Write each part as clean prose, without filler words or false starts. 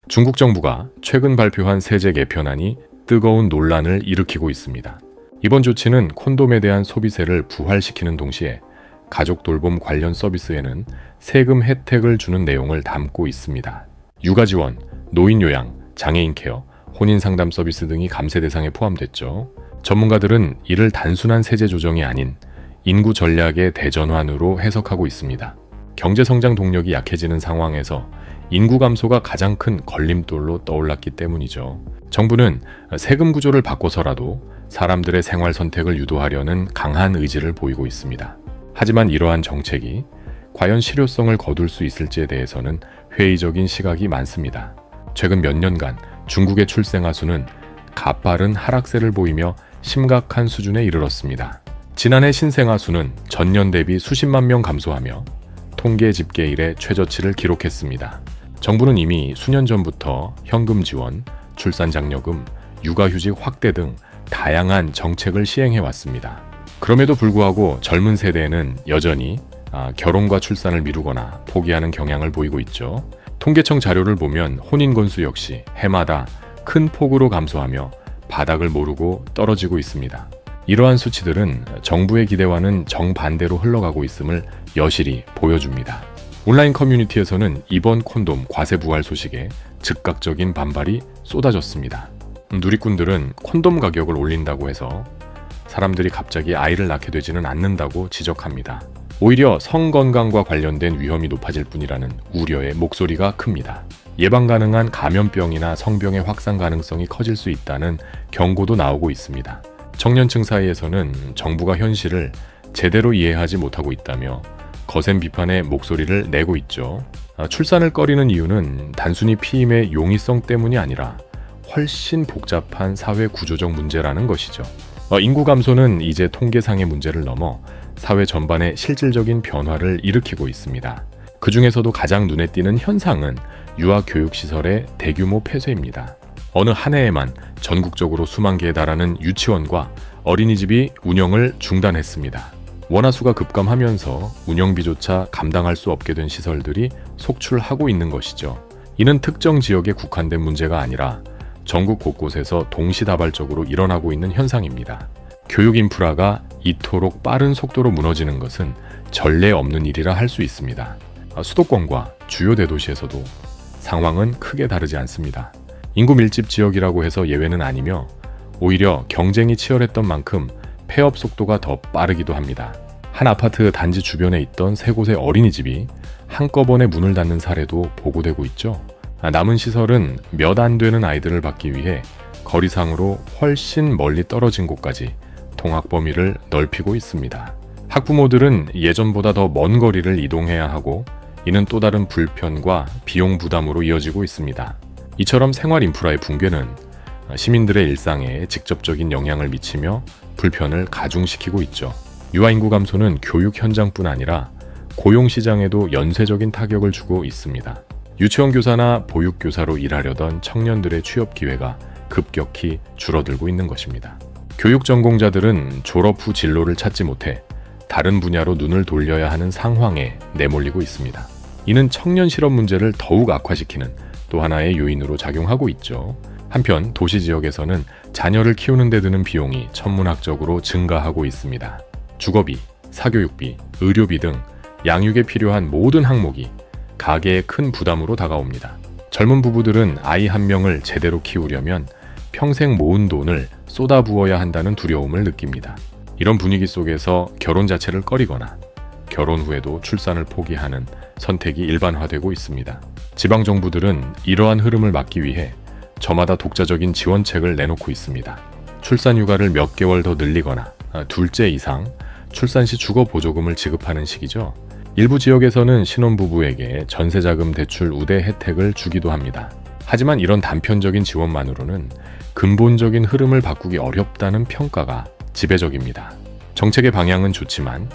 중국 정부가 최근 발표한 세제 개편안이 뜨거운 논란을 일으키고 있습니다. 이번 조치는 콘돔에 대한 소비세를 부활시키는 동시에 가족 돌봄 관련 서비스에는 세금 혜택을 주는 내용을 담고 있습니다. 육아 지원, 노인 요양, 장애인 케어, 혼인 상담 서비스 등이 감세 대상에 포함됐죠. 전문가들은 이를 단순한 세제 조정이 아닌 인구 전략의 대전환으로 해석하고 있습니다. 경제 성장 동력이 약해지는 상황에서 인구 감소가 가장 큰 걸림돌로 떠올랐기 때문이죠. 정부는 세금 구조를 바꿔서라도 사람들의 생활 선택을 유도하려는 강한 의지를 보이고 있습니다. 하지만 이러한 정책이 과연 실효성을 거둘 수 있을지에 대해서는 회의적인 시각이 많습니다. 최근 몇 년간 중국의 출생아 수는 가파른 하락세를 보이며 심각한 수준에 이르렀습니다. 지난해 신생아 수는 전년 대비 수십만 명 감소하며 통계 집계 이래 최저치를 기록했습니다. 정부는 이미 수년 전부터 현금 지원, 출산 장려금, 육아휴직 확대 등 다양한 정책을 시행해 왔습니다. 그럼에도 불구하고 젊은 세대에는 여전히 결혼과 출산을 미루거나 포기하는 경향을 보이고 있죠. 통계청 자료를 보면 혼인 건수 역시 해마다 큰 폭으로 감소하며 바닥을 모르고 떨어지고 있습니다. 이러한 수치들은 정부의 기대와는 정반대로 흘러가고 있음을 여실히 보여줍니다. 온라인 커뮤니티에서는 이번 콘돔 과세 부활 소식에 즉각적인 반발이 쏟아졌습니다. 누리꾼들은 콘돔 가격을 올린다고 해서 사람들이 갑자기 아이를 낳게 되지는 않는다고 지적합니다. 오히려 성건강과 관련된 위험이 높아질 뿐이라는 우려의 목소리가 큽니다. 예방 가능한 감염병이나 성병의 확산 가능성이 커질 수 있다는 경고도 나오고 있습니다. 청년층 사이에서는 정부가 현실을 제대로 이해하지 못하고 있다며 거센 비판의 목소리를 내고 있죠. 출산을 꺼리는 이유는 단순히 피임의 용이성 때문이 아니라 훨씬 복잡한 사회 구조적 문제라는 것이죠. 인구 감소는 이제 통계상의 문제를 넘어 사회 전반의 실질적인 변화를 일으키고 있습니다. 그 중에서도 가장 눈에 띄는 현상은 유아교육시설의 대규모 폐쇄입니다. 어느 한 해에만 전국적으로 수만 개에 달하는 유치원과 어린이집이 운영을 중단했습니다. 원화수가 급감하면서 운영비조차 감당할 수 없게 된 시설들이 속출하고 있는 것이죠. 이는 특정 지역에 국한된 문제가 아니라 전국 곳곳에서 동시다발적으로 일어나고 있는 현상입니다. 교육 인프라가 이토록 빠른 속도로 무너지는 것은 전례 없는 일이라 할 수 있습니다. 수도권과 주요 대도시에서도 상황은 크게 다르지 않습니다. 인구 밀집 지역이라고 해서 예외는 아니며 오히려 경쟁이 치열했던 만큼 폐업 속도가 더 빠르기도 합니다. 한 아파트 단지 주변에 있던 3곳의 어린이집이 한꺼번에 문을 닫는 사례도 보고되고 있죠. 남은 시설은 몇 안 되는 아이들을 받기 위해 거리상으로 훨씬 멀리 떨어진 곳까지 통학 범위를 넓히고 있습니다. 학부모들은 예전보다 더 먼 거리를 이동해야 하고 이는 또 다른 불편과 비용 부담으로 이어지고 있습니다. 이처럼 생활 인프라의 붕괴는 시민들의 일상에 직접적인 영향을 미치며 불편을 가중시키고 있죠. 유아 인구 감소는 교육 현장뿐 아니라 고용 시장에도 연쇄적인 타격을 주고 있습니다. 유치원 교사나 보육 교사로 일하려던 청년들의 취업 기회가 급격히 줄어들고 있는 것입니다. 교육 전공자들은 졸업 후 진로를 찾지 못해 다른 분야로 눈을 돌려야 하는 상황에 내몰리고 있습니다. 이는 청년 실업 문제를 더욱 악화시키는 또 하나의 요인으로 작용하고 있죠. 한편 도시 지역에서는 자녀를 키우는 데 드는 비용이 천문학적으로 증가하고 있습니다. 주거비, 사교육비, 의료비 등 양육에 필요한 모든 항목이 가계의 큰 부담으로 다가옵니다. 젊은 부부들은 아이 한 명을 제대로 키우려면 평생 모은 돈을 쏟아부어야 한다는 두려움을 느낍니다. 이런 분위기 속에서 결혼 자체를 꺼리거나 결혼 후에도 출산을 포기하는 선택이 일반화되고 있습니다. 지방정부들은 이러한 흐름을 막기 위해 저마다 독자적인 지원책을 내놓고 있습니다. 출산 휴가를 몇 개월 더 늘리거나 둘째 이상 출산 시 주거 보조금을 지급하는 식이죠. 일부 지역에서는 신혼부부에게 전세자금 대출 우대 혜택을 주기도 합니다. 하지만 이런 단편적인 지원만으로는 근본적인 흐름을 바꾸기 어렵다는 평가가 지배적입니다. 정책의 방향은 좋지만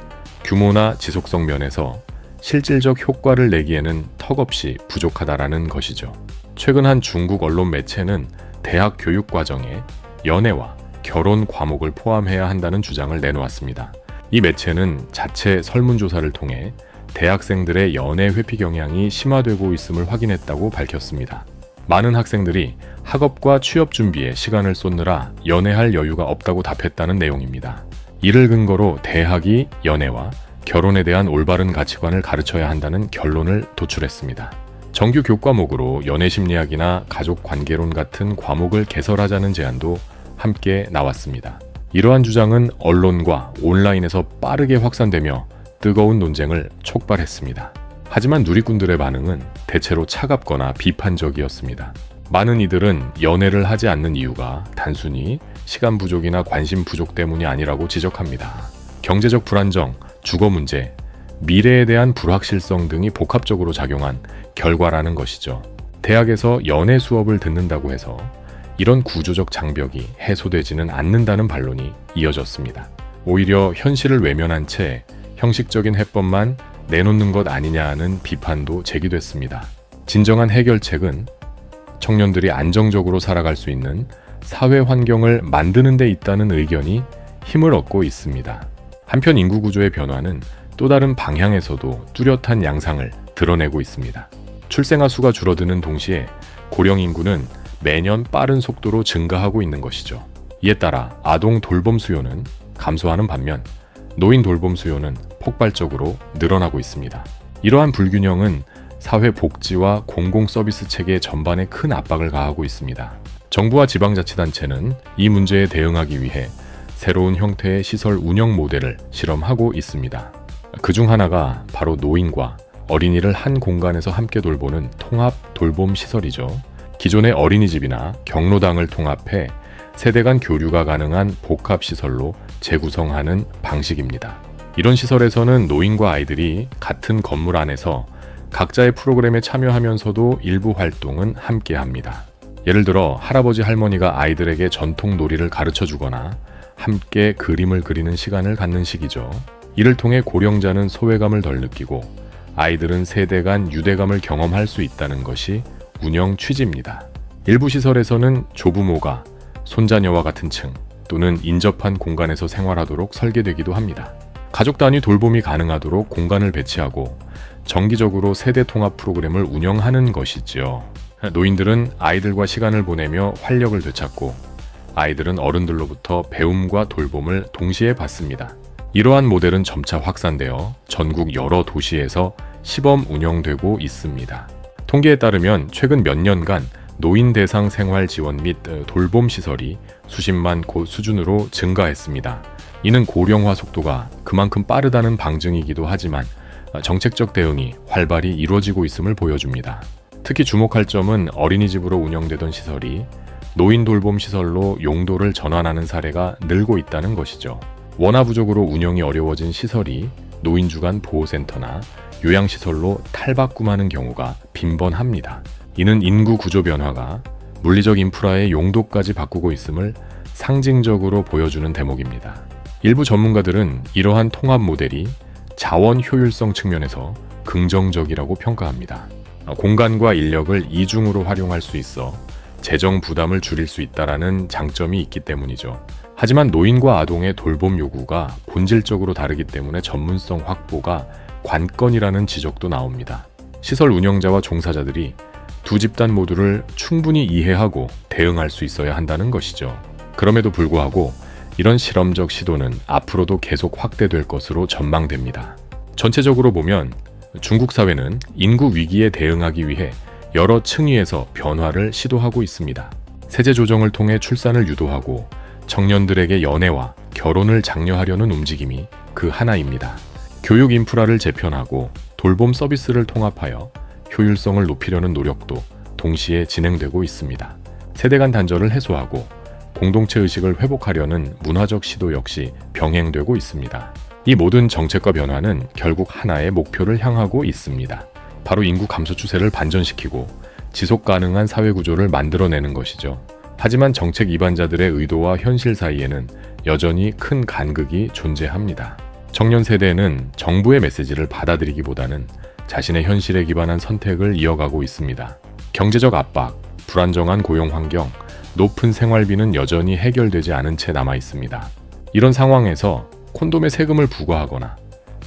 규모나 지속성 면에서 실질적 효과를 내기에는 턱없이 부족하다라는 것이죠. 최근 한 중국 언론 매체는 대학 교육 과정에 연애와 결혼 과목을 포함해야 한다는 주장을 내놓았습니다. 이 매체는 자체 설문조사를 통해 대학생들의 연애 회피 경향이 심화되고 있음을 확인했다고 밝혔습니다. 많은 학생들이 학업과 취업 준비에 시간을 쏟느라 연애할 여유가 없다고 답했다는 내용입니다. 이를 근거로 대학이 연애와 결혼에 대한 올바른 가치관을 가르쳐야 한다는 결론을 도출했습니다. 정규 교과목으로 연애심리학이나 가족관계론 같은 과목을 개설하자는 제안도 함께 나왔습니다. 이러한 주장은 언론과 온라인에서 빠르게 확산되며 뜨거운 논쟁을 촉발했습니다. 하지만 누리꾼들의 반응은 대체로 차갑거나 비판적이었습니다. 많은 이들은 연애를 하지 않는 이유가 단순히 시간 부족이나 관심 부족 때문이 아니라고 지적합니다. 경제적 불안정, 주거 문제, 미래에 대한 불확실성 등이 복합적으로 작용한 결과라는 것이죠. 대학에서 연애 수업을 듣는다고 해서 이런 구조적 장벽이 해소되지는 않는다는 반론이 이어졌습니다. 오히려 현실을 외면한 채 형식적인 해법만 내놓는 것 아니냐는 비판도 제기됐습니다. 진정한 해결책은 청년들이 안정적으로 살아갈 수 있는 사회 환경을 만드는 데 있다는 의견이 힘을 얻고 있습니다. 한편 인구 구조의 변화는 또 다른 방향에서도 뚜렷한 양상을 드러내고 있습니다. 출생아 수가 줄어드는 동시에 고령 인구는 매년 빠른 속도로 증가하고 있는 것이죠. 이에 따라 아동 돌봄 수요는 감소하는 반면 노인 돌봄 수요는 폭발적으로 늘어나고 있습니다. 이러한 불균형은 사회 복지와 공공 서비스 체계 전반에 큰 압박을 가하고 있습니다. 정부와 지방자치단체는 이 문제에 대응하기 위해 새로운 형태의 시설 운영 모델을 실험하고 있습니다. 그중 하나가 바로 노인과 어린이를 한 공간에서 함께 돌보는 통합 돌봄 시설이죠. 기존의 어린이집이나 경로당을 통합해 세대 간 교류가 가능한 복합시설로 재구성하는 방식입니다. 이런 시설에서는 노인과 아이들이 같은 건물 안에서 각자의 프로그램에 참여하면서도 일부 활동은 함께 합니다. 예를 들어 할아버지 할머니가 아이들에게 전통 놀이를 가르쳐 주거나 함께 그림을 그리는 시간을 갖는 시기죠. 이를 통해 고령자는 소외감을 덜 느끼고 아이들은 세대 간 유대감을 경험할 수 있다는 것이 운영 취지입니다. 일부 시설에서는 조부모가 손자녀와 같은 층 또는 인접한 공간에서 생활하도록 설계되기도 합니다. 가족 단위 돌봄이 가능하도록 공간을 배치하고 정기적으로 세대 통합 프로그램을 운영하는 것이지요. 노인들은 아이들과 시간을 보내며 활력을 되찾고 아이들은 어른들로부터 배움과 돌봄을 동시에 받습니다. 이러한 모델은 점차 확산되어 전국 여러 도시에서 시범 운영되고 있습니다. 통계에 따르면 최근 몇 년간 노인 대상 생활 지원 및 돌봄 시설이 수십만 곳 수준으로 증가했습니다. 이는 고령화 속도가 그만큼 빠르다는 방증이기도 하지만 정책적 대응이 활발히 이루어지고 있음을 보여줍니다. 특히 주목할 점은 어린이집으로 운영되던 시설이 노인 돌봄 시설로 용도를 전환하는 사례가 늘고 있다는 것이죠. 원화 부족으로 운영이 어려워진 시설이 노인 주간 보호센터나 요양시설로 탈바꿈하는 경우가 빈번합니다. 이는 인구 구조 변화가 물리적 인프라의 용도까지 바꾸고 있음을 상징적으로 보여주는 대목입니다. 일부 전문가들은 이러한 통합 모델이 자원 효율성 측면에서 긍정적이라고 평가합니다. 공간과 인력을 이중으로 활용할 수 있어 재정 부담을 줄일 수 있다는 장점이 있기 때문이죠. 하지만 노인과 아동의 돌봄 요구가 본질적으로 다르기 때문에 전문성 확보가 관건이라는 지적도 나옵니다. 시설 운영자와 종사자들이 두 집단 모두를 충분히 이해하고 대응할 수 있어야 한다는 것이죠. 그럼에도 불구하고 이런 실험적 시도는 앞으로도 계속 확대될 것으로 전망됩니다. 전체적으로 보면 중국 사회는 인구 위기에 대응하기 위해 여러 층위에서 변화를 시도하고 있습니다. 세제 조정을 통해 출산을 유도하고 청년들에게 연애와 결혼을 장려하려는 움직임이 그 하나입니다. 교육 인프라를 재편하고 돌봄 서비스를 통합하여 효율성을 높이려는 노력도 동시에 진행되고 있습니다. 세대 간 단절을 해소하고 공동체 의식을 회복하려는 문화적 시도 역시 병행되고 있습니다. 이 모든 정책과 변화는 결국 하나의 목표를 향하고 있습니다. 바로 인구 감소 추세를 반전시키고 지속 가능한 사회 구조를 만들어내는 것이죠. 하지만 정책 이반자들의 의도와 현실 사이에는 여전히 큰 간극이 존재합니다. 청년 세대는 정부의 메시지를 받아들이기보다는 자신의 현실에 기반한 선택을 이어가고 있습니다. 경제적 압박, 불안정한 고용 환경, 높은 생활비는 여전히 해결되지 않은 채 남아 있습니다. 이런 상황에서 콘돔에 세금을 부과하거나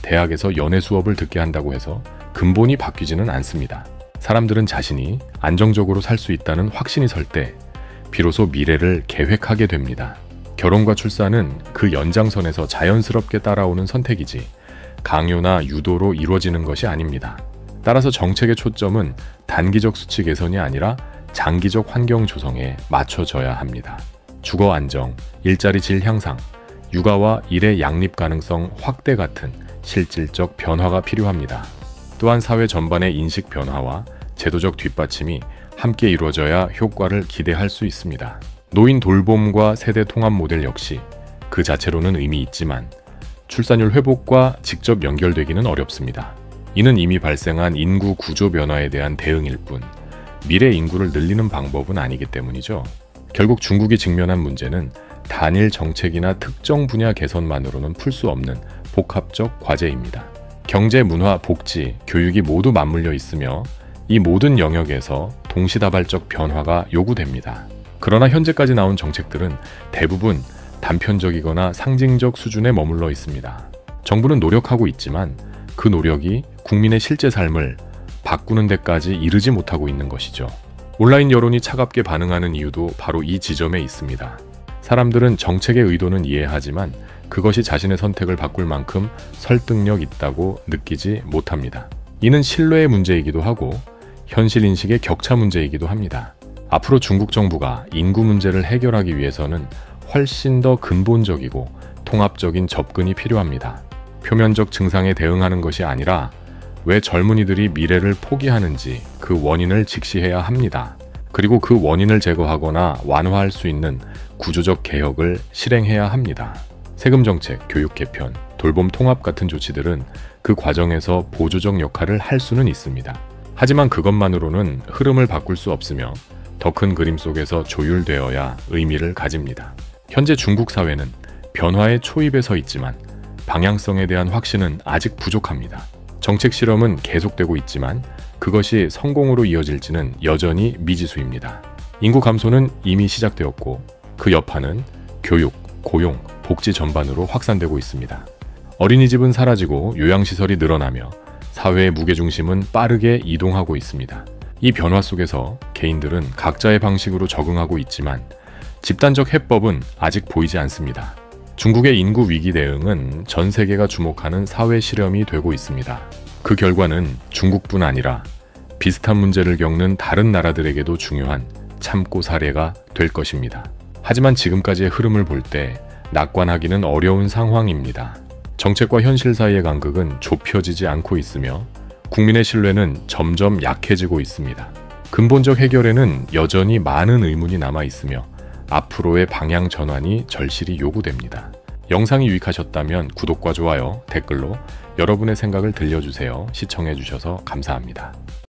대학에서 연애 수업을 듣게 한다고 해서 근본이 바뀌지는 않습니다. 사람들은 자신이 안정적으로 살 수 있다는 확신이 설 때 비로소 미래를 계획하게 됩니다. 결혼과 출산은 그 연장선에서 자연스럽게 따라오는 선택이지 강요나 유도로 이루어지는 것이 아닙니다. 따라서 정책의 초점은 단기적 수치 개선이 아니라 장기적 환경 조성에 맞춰져야 합니다. 주거 안정, 일자리 질 향상, 육아와 일의 양립 가능성 확대 같은 실질적 변화가 필요합니다. 또한 사회 전반의 인식 변화와 제도적 뒷받침이 함께 이루어져야 효과를 기대할 수 있습니다. 노인 돌봄과 세대 통합 모델 역시 그 자체로는 의미 있지만 출산율 회복과 직접 연결되기는 어렵습니다. 이는 이미 발생한 인구 구조 변화에 대한 대응일 뿐 미래 인구를 늘리는 방법은 아니기 때문이죠. 결국 중국이 직면한 문제는 단일 정책이나 특정 분야 개선만으로는 풀 수 없는 복합적 과제입니다. 경제, 문화, 복지, 교육이 모두 맞물려 있으며 이 모든 영역에서 동시다발적 변화가 요구됩니다. 그러나 현재까지 나온 정책들은 대부분 단편적이거나 상징적 수준에 머물러 있습니다. 정부는 노력하고 있지만 그 노력이 국민의 실제 삶을 바꾸는 데까지 이르지 못하고 있는 것이죠. 온라인 여론이 차갑게 반응하는 이유도 바로 이 지점에 있습니다. 사람들은 정책의 의도는 이해하지만 그것이 자신의 선택을 바꿀 만큼 설득력 있다고 느끼지 못합니다. 이는 신뢰의 문제이기도 하고 현실 인식의 격차 문제이기도 합니다. 앞으로 중국 정부가 인구 문제를 해결하기 위해서는 훨씬 더 근본적이고 통합적인 접근이 필요합니다. 표면적 증상에 대응하는 것이 아니라 왜 젊은이들이 미래를 포기하는지 그 원인을 직시해야 합니다. 그리고 그 원인을 제거하거나 완화할 수 있는 구조적 개혁을 실행해야 합니다. 세금 정책, 교육 개편, 돌봄 통합 같은 조치들은 그 과정에서 보조적 역할을 할 수는 있습니다. 하지만 그것만으로는 흐름을 바꿀 수 없으며 더 큰 그림 속에서 조율되어야 의미를 가집니다. 현재 중국 사회는 변화의 초입에 서 있지만 방향성에 대한 확신은 아직 부족합니다. 정책 실험은 계속되고 있지만 그것이 성공으로 이어질지는 여전히 미지수입니다. 인구 감소는 이미 시작되었고 그 여파는 교육, 고용, 복지 전반으로 확산되고 있습니다. 어린이집은 사라지고 요양시설이 늘어나며 사회의 무게중심은 빠르게 이동하고 있습니다. 이 변화 속에서 개인들은 각자의 방식으로 적응하고 있지만 집단적 해법은 아직 보이지 않습니다. 중국의 인구 위기 대응은 전 세계가 주목하는 사회 실험이 되고 있습니다. 그 결과는 중국뿐 아니라 비슷한 문제를 겪는 다른 나라들에게도 중요한 참고 사례가 될 것입니다. 하지만 지금까지의 흐름을 볼 때 낙관하기는 어려운 상황입니다. 정책과 현실 사이의 간극은 좁혀지지 않고 있으며 국민의 신뢰는 점점 약해지고 있습니다. 근본적 해결에는 여전히 많은 의문이 남아 있으며 앞으로의 방향 전환이 절실히 요구됩니다. 영상이 유익하셨다면 구독과 좋아요, 댓글로 여러분의 생각을 들려주세요. 시청해주셔서 감사합니다.